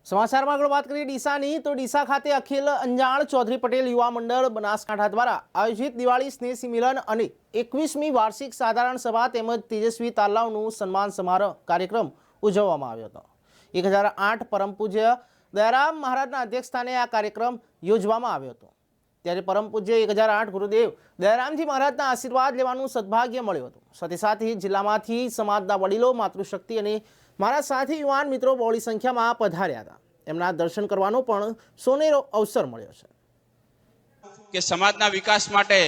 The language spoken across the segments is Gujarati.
સમાચારમાં આગળ વાત કરીએ ડીસાની તો ડીસા ખાતે અખિલ અંજાણ ચૌધરી પટેલ યુવા મંડળ બનાસકાંઠા દ્વારા આયોજિત દિવાળી સ્નેહી મિલન અને 21મી વાર્ષિક સાધારણ સભા તેમજ તેજસ્વી તાલાવનું સન્માન સમારોહ કાર્યક્રમ ઉજવવામાં આવ્યો હતો। 1008 પરમ પૂજ્ય દયારામ મહારાજના અધ્યક્ષસ્થાને આ કાર્યક્રમ યોજવામાં આવ્યો હતો। ત્યારે પરમ પૂજ્ય 1008 ગુરુદેવ દયારામજી મહારાજના આશીર્વાદ લેવાનું સદભાગ્ય મળ્યું હતું। સાથે સાથે જિલ્લામાંથી સમાજના વડીલો માતૃશક્તિ અને મારા સાથી યુવાન મિત્રો બહોળી સંખ્યામાં પધાર્યા હતા। એમના દર્શન કરવાનો પણ સોનેરો અવસર મળ્યો છે કે સમાજના વિકાસ માટે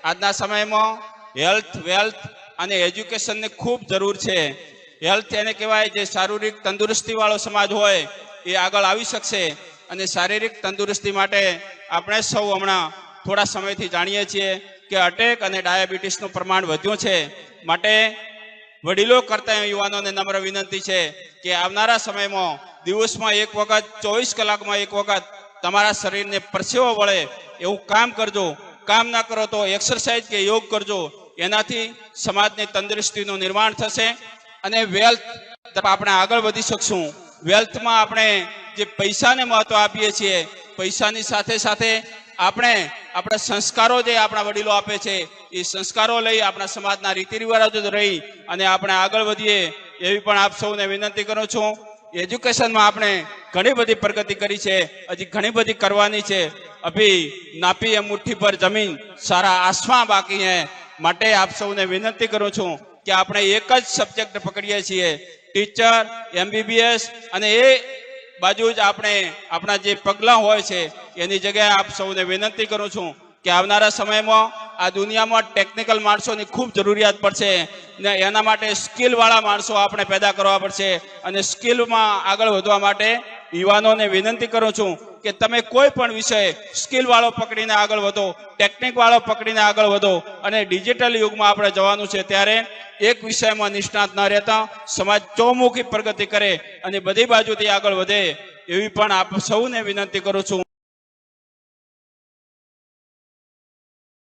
આજના સમયમાં હેલ્થ વેલ્થ અને એજ્યુકેશનની ખૂબ જરૂર છે। હેલ્થ એને કહેવાય જે શારીરિક તંદુરસ્તી વાળો સમાજ હોય એ આગળ આવી શકશે અને શારીરિક તંદુરસ્તી માટે આપણે સૌ હમણાં થોડા સમયથી જાણીએ છીએ કે અટેક અને ડાયાબિટીસનું પ્રમાણ વધ્યું છે। માટે વડીલો કરતા યુવાનોને નમ્ર વિનંતી છે કે આવનારા સમયમાં દિવસમાં એક વખત 24 કલાકમાં એક વખત તમારા શરીરને પરસેવો વળે એવું કામ કરજો। કામ ના કરો તો એક્સરસાઇઝ કે યોગ કરજો। એનાથી સમાજની તંદુરસ્તીનું નિર્માણ થશે અને વેલ્થ તરફ આપણે આગળ વધી શકશું। વેલ્થમાં આપણે જે પૈસાને મહત્વ આપીએ છીએ પૈસાની સાથે સાથે આપણે આપણા સંસ્કારો જે આપણા વડીલો આપે છે એ સંસ્કારો લઈ આપણા સમાજના રીતિ રિવાજો રહી અને આપણે આગળ વધીએ એવી પણ આપ સૌને વિનંતી કરું છું। એજ્યુકેશનમાં આપણે ઘણી બધી પ્રગતિ કરી છે, હજી ઘણી બધી કરવાની છે। અભી નાપી એ મુઠ્ઠી પર જમીન સારા આસમાં બાકી હૈ। માટે આપ સૌને વિનંતી કરું છું કે આપણે એક જ સબ્જેક્ટ પકડીએ છીએ ટીચર MBBS અને એ બાજુ જ આપણે આપણા જે પગલાં હોય છે એની જગ્યાએ આપ સૌને વિનંતી કરું છું કે આવનારા સમયમાં આ દુનિયામાં ટેકનિકલ માણસોની ખૂબ જરૂરિયાત પડશે ને એના માટે સ્કિલવાળા માણસો આપણે પેદા કરવા પડશે અને સ્કિલમાં આગળ વધવા માટે યુવાનોને વિનંતી કરું છું કે તમે કોઈ પણ વિષય સ્કિલવાળો પકડીને આગળ વધો, ટેકનિકવાળો પકડીને આગળ વધો અને ડિજિટલ યુગમાં આપણે જવાનું છે। ત્યારે એક વિષયમાં નિષ્ણાત ન રહેતા સમાજ ચોમુખી પ્રગતિ કરે અને બધી બાજુથી આગળ વધે એવી પણ આપ સૌને વિનંતી કરું છું।